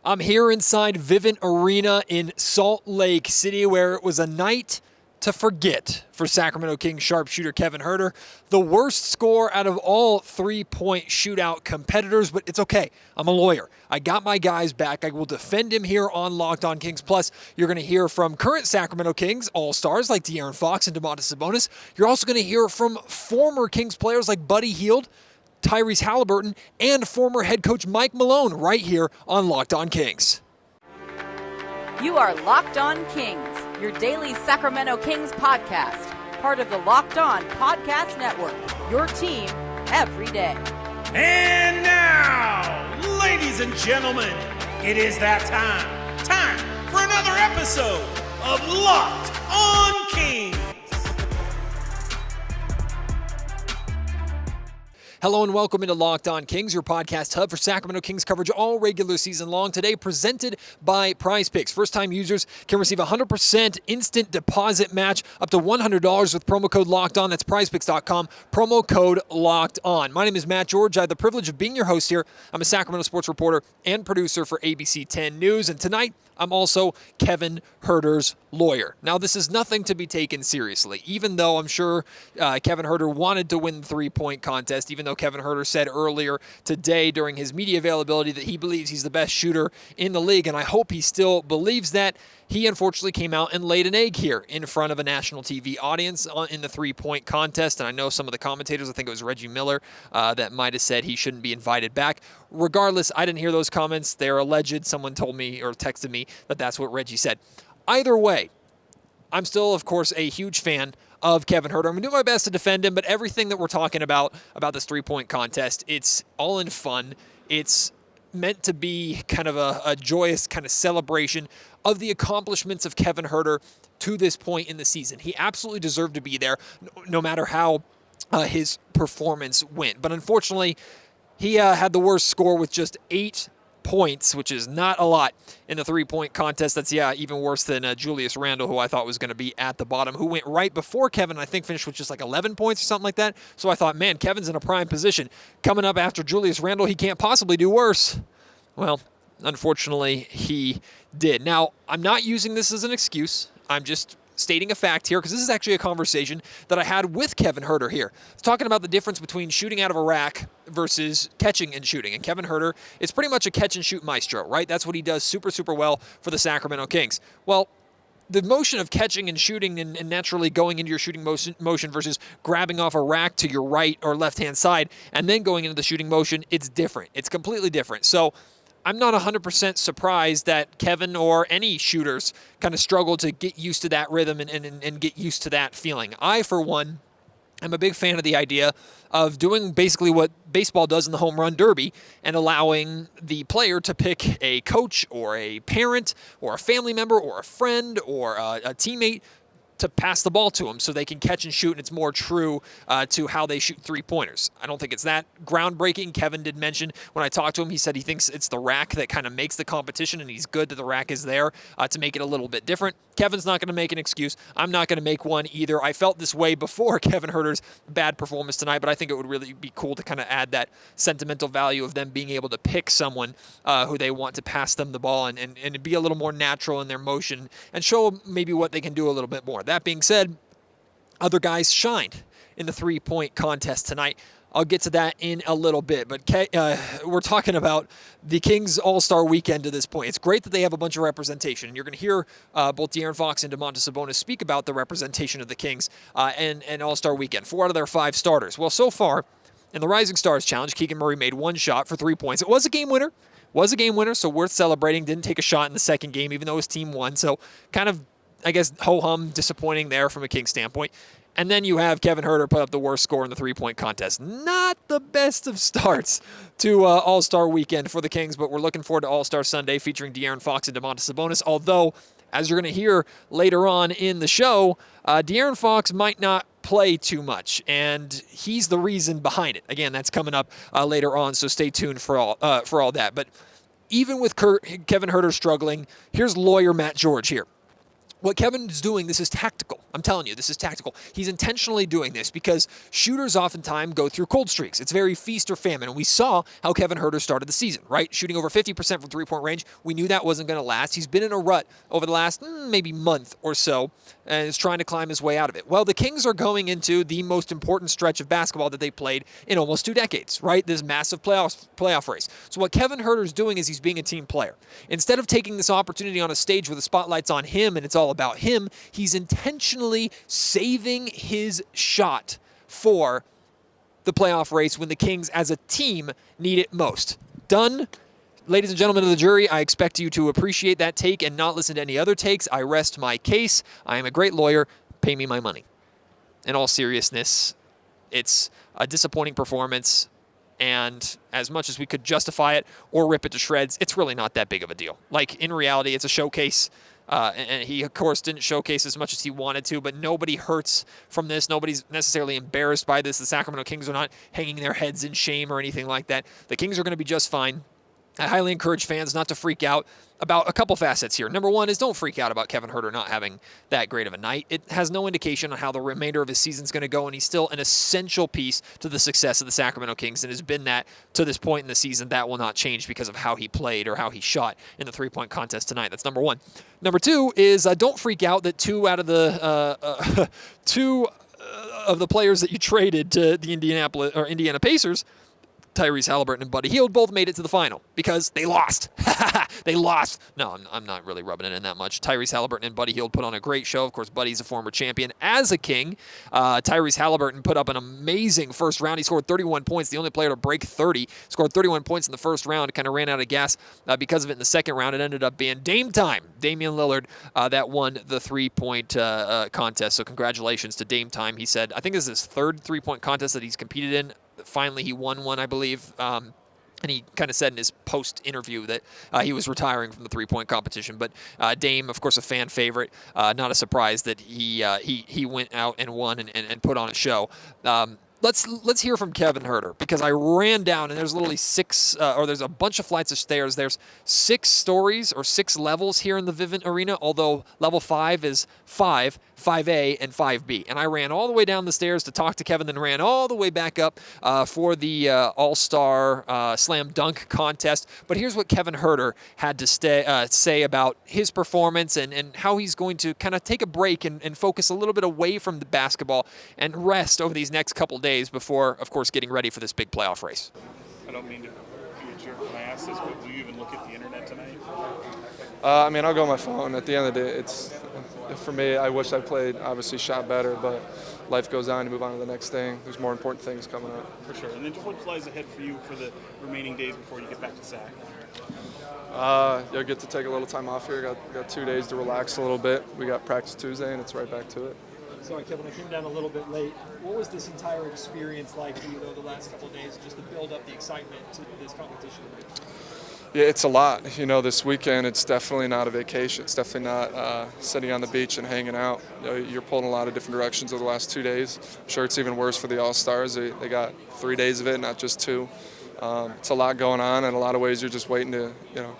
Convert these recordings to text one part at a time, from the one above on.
I'm here inside Vivint Arena in Salt Lake City, where it was a night to forget for Sacramento Kings sharpshooter Kevin Huerter. The worst score out of all three-point shootout competitors, but it's okay. I'm a lawyer. I got my guys back. I will defend him here on Locked On Kings. Plus, you're going to hear from current Sacramento Kings all-stars like De'Aaron Fox and Domantas Sabonis. You're also going to hear from former Kings players like Buddy Hield, Tyrese Haliburton, and former head coach Mike Malone right here on Locked On Kings. You are Locked On Kings, your daily Sacramento Kings podcast, part of the Locked On Podcast Network, your team every day. And now, ladies and gentlemen, it is that time for another episode of Locked On Kings. Hello and welcome into Locked On Kings, your podcast hub for Sacramento Kings coverage all regular season long. Today presented by PrizePicks. First-time users can receive a 100% instant deposit match up to $100 with promo code Locked On. That's PrizePicks.com, promo code Locked On. My name is Matt George. I have the privilege of being your host here. I'm a Sacramento sports reporter and producer for ABC 10 News. And tonight, I'm also Kevin Huerter's lawyer. Now, this is nothing to be taken seriously, even though I'm sure Kevin Huerter wanted to win the three-point contest, even though Kevin Huerter said earlier today during his media availability that he believes he's the best shooter in the league, and I hope he still believes that. He unfortunately came out and laid an egg here in front of a national TV audience in the three-point contest, and I know some of the commentators, I think it was Reggie Miller, that might have said he shouldn't be invited back. Regardless, I didn't hear those comments. They're alleged. Someone told me or texted me that that's what Reggie said. Either way, I'm still, of course, a huge fan of Kevin Huerter. I'm going to do my best to defend him, but everything that we're talking about this three-point contest, it's all in fun. It's meant to be kind of a joyous kind of celebration of the accomplishments of Kevin Huerter to this point in the season. He absolutely deserved to be there, no matter how his performance went. But unfortunately, he had the worst score with just 8 points, which is not a lot in the three-point contest. That's, even worse than Julius Randle, who I thought was going to be at the bottom, who went right before Kevin, I think finished with just like 11 points or something like that. So I thought, man, Kevin's in a prime position. Coming up after Julius Randle, he can't possibly do worse. Well, unfortunately, he did. Now, I'm not using this as an excuse. I'm just stating a fact here, because this is actually a conversation that I had with Kevin Huerter here. It's talking about the difference between shooting out of a rack versus catching and shooting. And Kevin Huerter is pretty much a catch-and-shoot maestro, right? That's what he does super, super well for the Sacramento Kings. Well, the motion of catching and shooting and naturally going into your shooting motion versus grabbing off a rack to your right or left-hand side and then going into the shooting motion, it's different. It's completely different. So I'm not 100% surprised that Kevin or any shooters kind of struggle to get used to that rhythm and get used to that feeling. I, for one, am a big fan of the idea of doing basically what baseball does in the home run derby and allowing the player to pick a coach or a parent or a family member or a friend or a teammate to pass the ball to them so they can catch and shoot, and it's more true to how they shoot three-pointers. I don't think it's that groundbreaking. Kevin did mention when I talked to him, he said he thinks it's the rack that kind of makes the competition, and he's good that the rack is there to make it a little bit different. Kevin's not going to make an excuse. I'm not going to make one either. I felt this way before Kevin Huerter's bad performance tonight, but I think it would really be cool to kind of add that sentimental value of them being able to pick someone who they want to pass them the ball and be a little more natural in their motion and show maybe what they can do a little bit more. That being said, other guys shined in the three-point contest tonight. I'll get to that in a little bit, but we're talking about the Kings AllStar Weekend to this point. It's great that they have a bunch of representation, and you're going to hear both De'Aaron Fox and Domantas Sabonis speak about the representation of the Kings and AllStar Weekend. 4 out of their 5 starters. Well, so far in the Rising Stars Challenge, Keegan Murray made 1 shot for 3 points. It was a game winner, so worth celebrating. Didn't take a shot in the second game, even though his team won. So kind of, I guess, ho-hum, disappointing there from a Kings standpoint. And then you have Kevin Huerter put up the worst score in the three-point contest. Not the best of starts to All-Star Weekend for the Kings, but we're looking forward to All-Star Sunday featuring De'Aaron Fox and Domantas Sabonis, although, as you're going to hear later on in the show, De'Aaron Fox might not play too much, and he's the reason behind it. Again, that's coming up later on, so stay tuned for all that. But even with Kevin Huerter struggling, here's lawyer Matt George here. What Kevin's doing, this is tactical. I'm telling you, this is tactical. He's intentionally doing this because shooters oftentimes go through cold streaks. It's very feast or famine. And we saw how Kevin Huerter started the season, right? Shooting over 50% from three-point range. We knew that wasn't going to last. He's been in a rut over the last maybe month or so and is trying to climb his way out of it. Well, the Kings are going into the most important stretch of basketball that they played in almost 2 decades, right? This massive playoff race. So what Kevin Huerter is doing is he's being a team player. Instead of taking this opportunity on a stage where the spotlight's on him and it's all about him, he's intentionally saving his shot for the playoff race when the Kings as a team need it most. Done. Ladies and gentlemen of the jury, I expect you to appreciate that take and not listen to any other takes. I rest my case. I am a great lawyer. Pay me my money. In all seriousness, it's a disappointing performance, and as much as we could justify it or rip it to shreds, it's really not that big of a deal. Like, in reality, it's a showcase. And he, of course, didn't showcase as much as he wanted to, but nobody hurts from this. Nobody's necessarily embarrassed by this. The Sacramento Kings are not hanging their heads in shame or anything like that. The Kings are going to be just fine. I highly encourage fans not to freak out about a couple facets here. Number one is don't freak out about Kevin Huerter not having that great of a night. It has no indication on how the remainder of his season is going to go, and he's still an essential piece to the success of the Sacramento Kings and has been that to this point in the season. That will not change because of how he played or how he shot in the three-point contest tonight. That's number one. Number two is don't freak out that two of the players that you traded to the Indiana Pacers, Tyrese, Haliburton, and Buddy Hield, both made it to the final because they lost. They lost. No, I'm not really rubbing it in that much. Tyrese, Haliburton, and Buddy Hield put on a great show. Of course, Buddy's a former champion as a King. Tyrese Haliburton put up an amazing first round. He scored 31 points, the only player to break 30. Scored 31 points in the first round. Kind of ran out of gas because of it in the second round. It ended up being Dame time. Damian Lillard that won the three-point contest. So congratulations to Dame time. He said, I think this is his third three-point contest that he's competed in. Finally, he won one, I believe, and he kind of said in his post-interview that he was retiring from the three-point competition. But Dame, of course, a fan favorite. Not a surprise that he went out and won and put on a show. Let's hear from Kevin Huerter, because I ran down and there's literally there's a bunch of flights of stairs. There's 6 stories or 6 levels here in the Vivint Arena, although level 5 is 5, 5A, and 5B. And I ran all the way down the stairs to talk to Kevin, then ran all the way back up for the All-Star Slam Dunk contest. But here's what Kevin Huerter had to say about his performance and how he's going to kind of take a break and focus a little bit away from the basketball and rest over these next couple days before, of course, getting ready for this big playoff race. I don't mean to be a jerk when I ask this, but will you even look at the internet tonight? I mean, I'll go on my phone. At the end of the day, for me, I wish I played, obviously shot better, but life goes on. You move on to the next thing. There's more important things coming up. For sure. And then what lies ahead for you for the remaining days before you get back to SAC? You'll get to take a little time off here. Got 2 days to relax a little bit. We got practice Tuesday, and it's right back to it. Sorry, Kevin, I came down a little bit late. What was this entire experience like for you, though, the last couple of days, just to build up the excitement to this competition? Yeah, it's a lot. You know, this weekend, it's definitely not a vacation. It's definitely not sitting on the beach and hanging out. You know, you're pulling a lot of different directions over the last 2 days. I'm sure it's even worse for the All-Stars. They got 3 days of it, not just 2. It's a lot going on. In a lot of ways, you're just waiting to,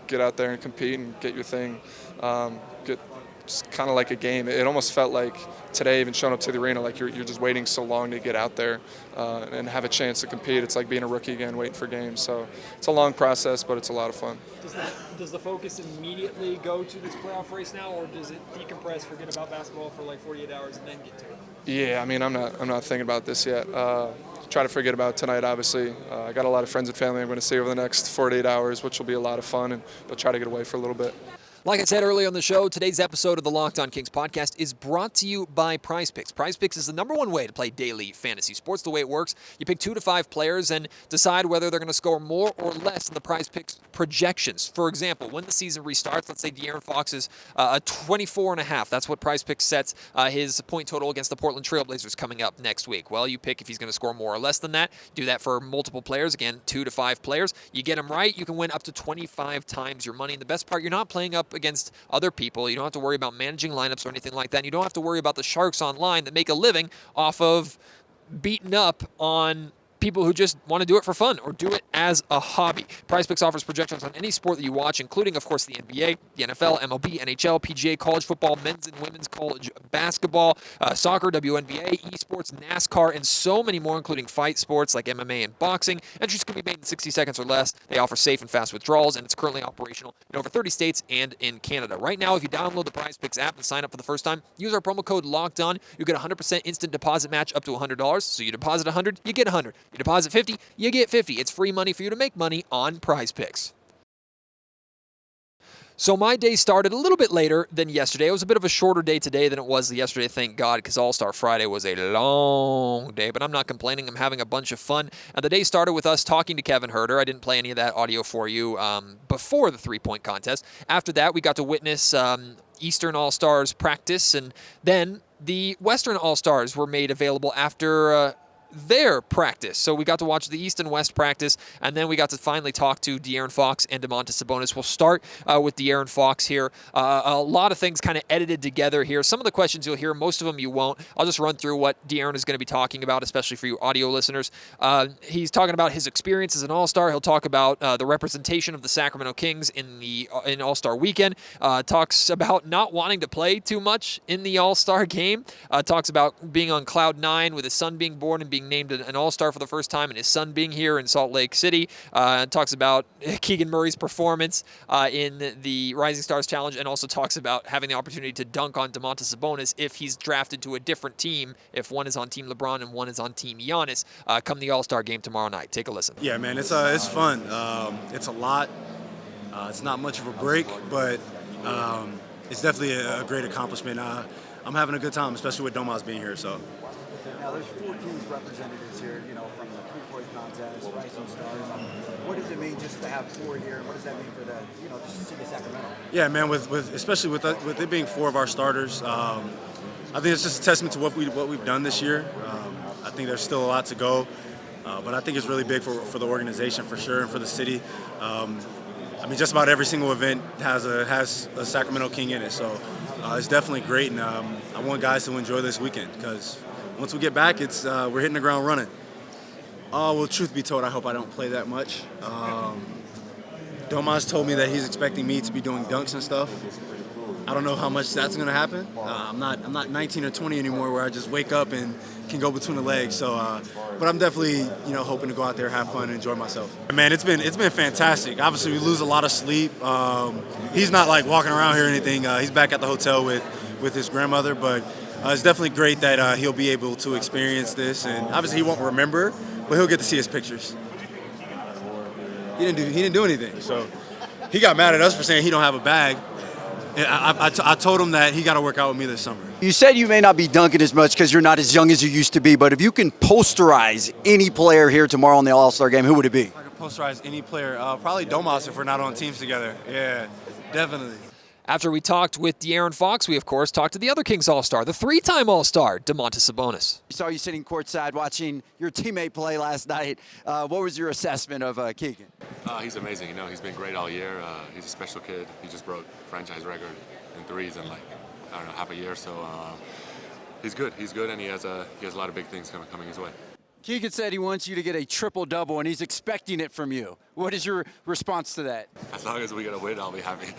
get out there and compete and get your thing. It's kind of like a game. It almost felt like today, even showing up to the arena, like you're just waiting so long to get out there and have a chance to compete. It's like being a rookie again, waiting for games. So it's a long process, but it's a lot of fun. Does the focus immediately go to this playoff race now, or does it decompress, forget about basketball for like 48 hours and then get to it? Yeah, I mean, I'm not thinking about this yet. Try to forget about tonight, obviously. I got a lot of friends and family I'm going to see over the next 48 hours, which will be a lot of fun, and you'll try to get away for a little bit. Like I said earlier on the show, today's episode of the Locked On Kings podcast is brought to you by PrizePicks. PrizePicks is the #1 way to play daily fantasy sports. The way it works, you pick 2 to 5 players and decide whether they're going to score more or less in the PrizePicks projections. For example, when the season restarts, let's say De'Aaron Fox is a 24.5. That's what PrizePicks sets his point total against the Portland Trailblazers coming up next week. Well, you pick if he's going to score more or less than that. Do that for multiple players. Again, 2 to 5 players. You get them right, you can win up to 25 times your money. And the best part, you're not playing up against other people. You don't have to worry about managing lineups or anything like that. And you don't have to worry about the sharks online that make a living off of beating up on people who just want to do it for fun or do it as a hobby. PrizePicks offers projections on any sport that you watch, including, of course, the NBA, the NFL, MLB, NHL, PGA, college football, men's and women's college basketball, soccer, WNBA, esports, NASCAR, and so many more, including fight sports like MMA and boxing. Entries can be made in 60 seconds or less. They offer safe and fast withdrawals, and it's currently operational in over 30 states and in Canada. Right now, if you download the PrizePicks app and sign up for the first time, use our promo code LOCKEDON. You get a 100% instant deposit match up to $100. So you deposit $100, you get $100. You deposit $50, you get $50. It's free money for you to make money on PrizePicks. So my day started a little bit later than yesterday. It was a bit of a shorter day today than it was yesterday, thank God, because All-Star Friday was a long day, but I'm not complaining. I'm having a bunch of fun. And the day started with us talking to Kevin Huerter. I didn't play any of that audio for you before the three-point contest. After that, we got to witness Eastern All-Stars practice, and then the Western All-Stars were made available after their practice. So we got to watch the East and West practice, and then we got to finally talk to De'Aaron Fox and Domantas Sabonis. We'll start with De'Aaron Fox here. A lot of things kind of edited together here. Some of the questions you'll hear, most of them you won't. I'll just run through what De'Aaron is going to be talking about, especially for you audio listeners. He's talking about his experience as an All-Star. He'll talk about the representation of the Sacramento Kings in AllStar Weekend. Talks about not wanting to play too much in the All-Star game. Talks about being on cloud 9 with his son being born and being named an All-Star for the first time, and his son being here in Salt Lake City. Talks about Keegan Murray's performance in the Rising Stars Challenge, and also talks about having the opportunity to dunk on Domantas Sabonis if he's drafted to a different team, if one is on Team LeBron and one is on Team Giannis, come the All-Star game tomorrow night. Take a listen. Yeah, man, it's fun. It's a lot. It's not much of a break, but it's definitely a great accomplishment. I'm having a good time, especially with Domas being here. So. Now, there's 4 Kings representatives here, from the three-point contest, Rising Stars. What does it mean just to have 4 here? What does that mean for just the city of Sacramento? Yeah, man, especially with it being 4 of our starters, I think it's just a testament to what we've done this year. I think there's still a lot to go, but I think it's really big for the organization for sure and for the city. Just about every single event has a Sacramento King in it, so it's definitely great, and I want guys to enjoy this weekend because once we get back, it's we're hitting the ground running. Well, truth be told, I hope I don't play that much. Domas told me that he's expecting me to be doing dunks and stuff. I don't know how much that's going to happen. I'm not 19 or 20 anymore where I just wake up and can go between the legs. So, but I'm definitely hoping to go out there, have fun, and enjoy myself. Man, it's been fantastic. Obviously, we lose a lot of sleep. He's not like walking around here or anything. He's back at the hotel with his grandmother, but. It's definitely great that he'll be able to experience this, and obviously he won't remember, but he'll get to see his pictures. He didn't do anything, so he got mad at us for saying he don't have a bag. And I told him that he got to work out with me this summer. You said you may not be dunking as much because you're not as young as you used to be, but if you can posterize any player here tomorrow in the All-Star game, who would it be? If I could posterize any player, probably Domas if we're not on teams together. Yeah, definitely. After we talked with De'Aaron Fox, we, of course, talked to the other Kings All-Star, the 3-time All-Star, Domantas Sabonis. I saw you sitting courtside watching your teammate play last night. What was your assessment of Keegan? He's amazing. He's been great all year. He's a special kid. He just broke franchise record in threes in half a year. So he's good. He's good, and he has a lot of big things coming his way. Keegan said he wants you to get a triple-double, and he's expecting it from you. What is your response to that? As long as we get a win, I'll be happy.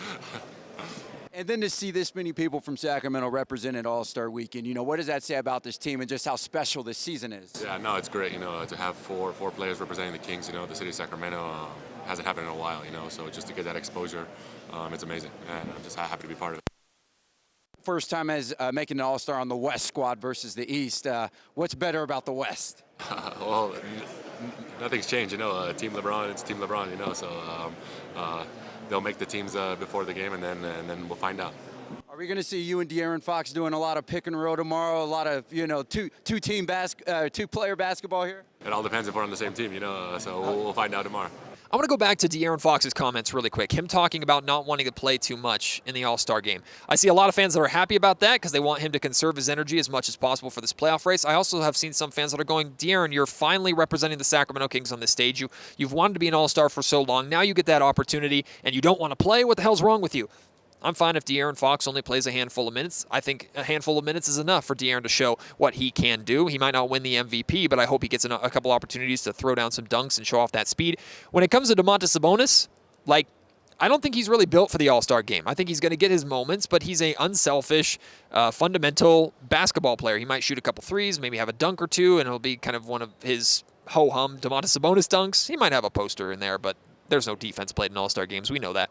And then to see this many people from Sacramento represented All-Star Weekend, what does that say about this team and just how special this season is? Yeah, no, it's great, to have four players representing the Kings, the city of Sacramento hasn't happened in a while, so just to get that exposure, it's amazing, and I'm just happy to be part of it. First time as making an All-Star on the West squad versus the East. What's better about the West? Well, nothing's changed, Team LeBron, it's Team LeBron, so they'll make the teams before the game, and then we'll find out. Are we going to see you and De'Aaron Fox doing a lot of pick and roll tomorrow? A lot of two-player basketball here? It all depends if we're on the same team, so we'll find out tomorrow. I want to go back to De'Aaron Fox's comments really quick. Him talking about not wanting to play too much in the All-Star game. I see a lot of fans that are happy about that because they want him to conserve his energy as much as possible for this playoff race. I also have seen some fans that are going, De'Aaron, you're finally representing the Sacramento Kings on this stage. You've wanted to be an All-Star for so long. Now you get that opportunity and you don't want to play? What the hell's wrong with you? I'm fine if De'Aaron Fox only plays a handful of minutes. I think a handful of minutes is enough for De'Aaron to show what he can do. He might not win the MVP, but I hope he gets a couple opportunities to throw down some dunks and show off that speed. When it comes to Domantas Sabonis, I don't think he's really built for the All-Star game. I think he's going to get his moments, but he's a unselfish, fundamental basketball player. He might shoot a couple threes, maybe have a dunk or two, and it'll be kind of one of his ho-hum Domantas Sabonis dunks. He might have a poster in there, but there's no defense played in All-Star games. We know that.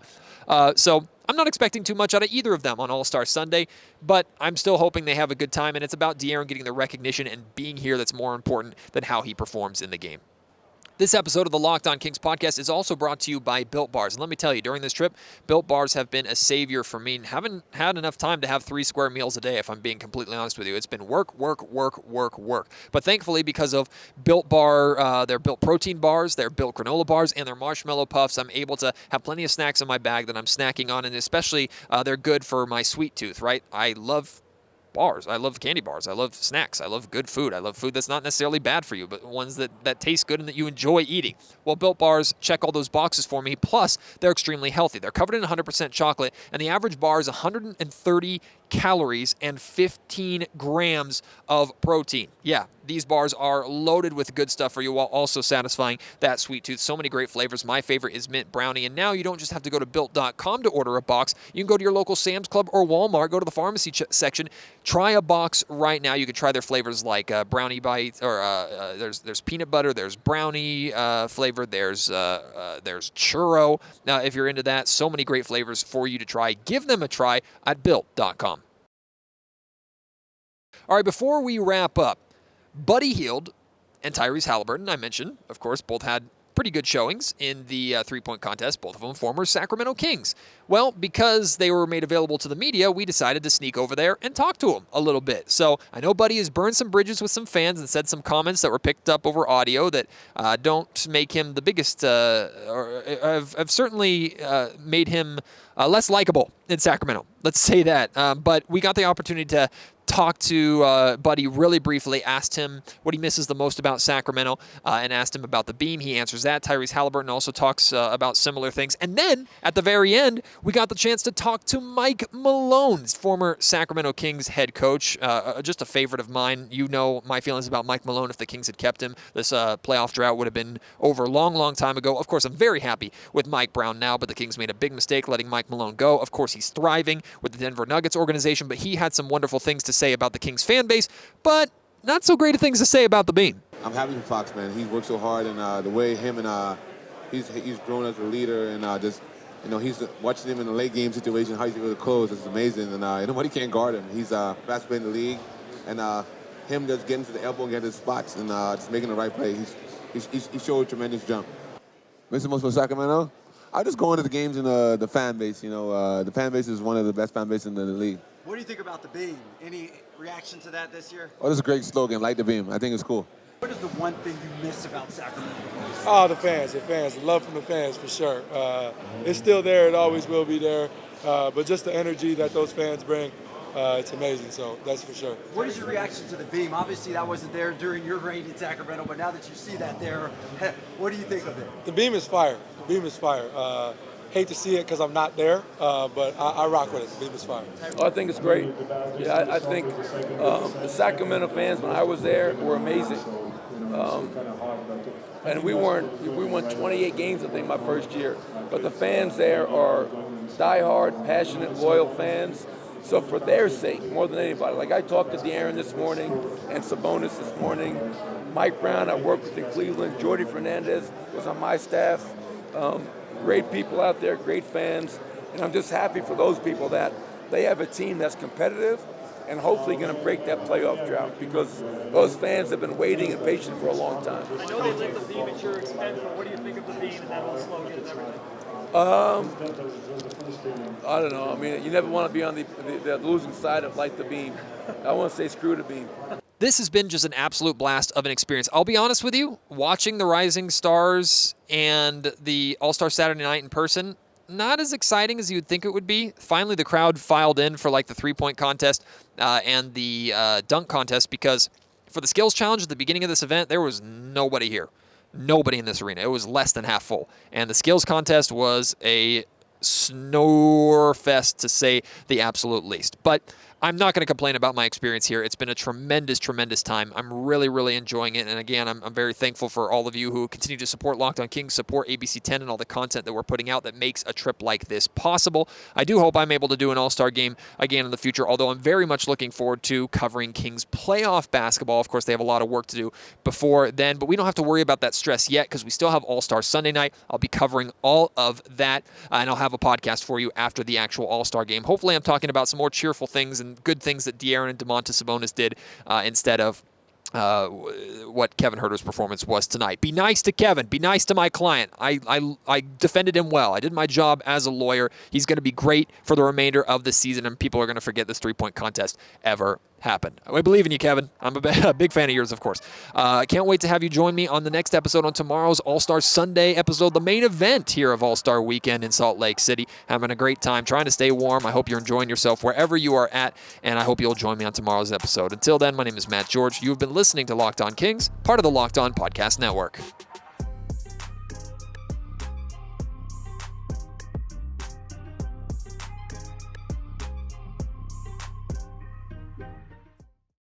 So I'm not expecting too much out of either of them on All-Star Sunday, but I'm still hoping they have a good time, and it's about De'Aaron getting the recognition and being here that's more important than how he performs in the game. This episode of the Locked On Kings podcast is also brought to you by Built Bars. And let me tell you, during this trip, Built Bars have been a savior for me. And haven't had enough time to have 3 square meals a day, if I'm being completely honest with you. It's been work. But thankfully, because of Built Bar, their Built Protein Bars, their Built Granola Bars, and their Marshmallow Puffs, I'm able to have plenty of snacks in my bag that I'm snacking on. And especially, they're good for my sweet tooth, right? I love bars. I love candy bars. I love snacks. I love good food. I love food that's not necessarily bad for you, but ones that taste good and that you enjoy eating. Well, Built Bars check all those boxes for me. Plus, they're extremely healthy. They're covered in 100% chocolate, and the average bar is 130 calories and 15 grams of protein. Yeah, these bars are loaded with good stuff for you while also satisfying that sweet tooth. So many great flavors. My favorite is mint brownie. And now you don't just have to go to Built.com to order a box. You can go to your local Sam's Club or Walmart, go to the pharmacy section, try a box right now. You can try their flavors like brownie bites, or there's peanut butter, there's brownie flavored, there's churro. Now, if you're into that, so many great flavors for you to try. Give them a try at Built.com. All right, before we wrap up, Buddy Hield and Tyrese Haliburton, I mentioned, of course, both had pretty good showings in the three-point contest, both of them former Sacramento Kings. Well, because they were made available to the media, we decided to sneak over there and talk to them a little bit. So I know Buddy has burned some bridges with some fans and said some comments that were picked up over audio that don't make him the biggest, or have certainly made him less likable in Sacramento. Let's say that. But we got the opportunity to talked to Buddy really briefly, asked him what he misses the most about Sacramento, and asked him about the beam. He answers that. Tyrese Haliburton also talks about similar things. And then, at the very end, we got the chance to talk to Mike Malone, former Sacramento Kings head coach, just a favorite of mine. You know my feelings about Mike Malone. If the Kings had kept him, this playoff drought would have been over a long, long time ago. Of course, I'm very happy with Mike Brown now, but the Kings made a big mistake letting Mike Malone go. Of course, he's thriving with the Denver Nuggets organization, but he had some wonderful things to say about the Kings fan base, but not so great things to say about the beam. I'm happy for Fox, man. He worked so hard, and the way him and he's grown as a leader, and just he's watching him in the late game situation, how he's able to close is amazing, and nobody can guard him. He's best player in the league, and him just getting to the elbow and getting his spots and just making the right play. He showed a tremendous jump. Miss the most for Sacramento? I just go into the games and the fan base. The fan base is one of the best fan bases in the league. What do you think about the beam? Any reaction to that this year? Oh, this is a great slogan, like the beam. I think it's cool. What is the one thing you miss about Sacramento? Oh, the fans, the love from the fans for sure. It's still there, it always will be there, but just the energy that those fans bring, it's amazing, so that's for sure. What is your reaction to the beam? Obviously that wasn't there during your reign in Sacramento, but now that you see that there, what do you think of it? The beam is fire. The beam is fire. Hate to see it because I'm not there, but I rock with it. The beam is fire. Oh, I think it's great. Yeah, I think the Sacramento fans, when I was there, were amazing. And we won 28 games, I think, my first year. But the fans there are diehard, passionate, loyal fans. So for their sake, more than anybody, like I talked to De'Aaron this morning and Sabonis this morning, Mike Brown I worked with in Cleveland, Jordy Fernandez was on my staff. Great people out there, great fans, and I'm just happy for those people that they have a team that's competitive and hopefully going to break that playoff drought because those fans have been waiting and patient for a long time. I know they lit the beam at your expense, but what do you think of the beam and that whole slogan and everything? I don't know. I mean, you never want to be on the losing side of like the beam. I want to say screw the beam. This has been just an absolute blast of an experience. I'll be honest with you, watching the Rising Stars and the All-Star Saturday Night in person, not as exciting as you'd think it would be. Finally, the crowd filed in for like the three-point contest and the dunk contest because for the skills challenge at the beginning of this event, there was nobody here. Nobody in this arena. It was less than half full. And the skills contest was a snore fest, to say the absolute least. But I'm not going to complain about my experience here. It's been a tremendous, tremendous time. I'm really, really enjoying it. And again, I'm very thankful for all of you who continue to support Locked On Kings, support ABC 10 and all the content that we're putting out that makes a trip like this possible. I do hope I'm able to do an All-Star game again in the future, although I'm very much looking forward to covering Kings playoff basketball. Of course, they have a lot of work to do before then, but we don't have to worry about that stress yet because we still have All-Star Sunday night. I'll be covering all of that, and I'll have a podcast for you after the actual All-Star game. Hopefully, I'm talking about some more cheerful things and good things that De'Aaron and Domantas Sabonis did instead of what Kevin Huerter's performance was tonight. Be nice to Kevin. Be nice to my client. I defended him well. I did my job as a lawyer. He's going to be great for the remainder of the season, and people are going to forget this three-point contest ever happened. I believe in you, Kevin. I'm a big fan of yours, of course. I can't wait to have you join me on the next episode on tomorrow's All-Star Sunday episode, the main event here of All-Star Weekend in Salt Lake City. Having a great time, trying to stay warm. I hope you're enjoying yourself wherever you are at, and I hope you'll join me on tomorrow's episode. Until then, my name is Matt George. You've been listening to Locked On Kings, part of the Locked On Podcast Network.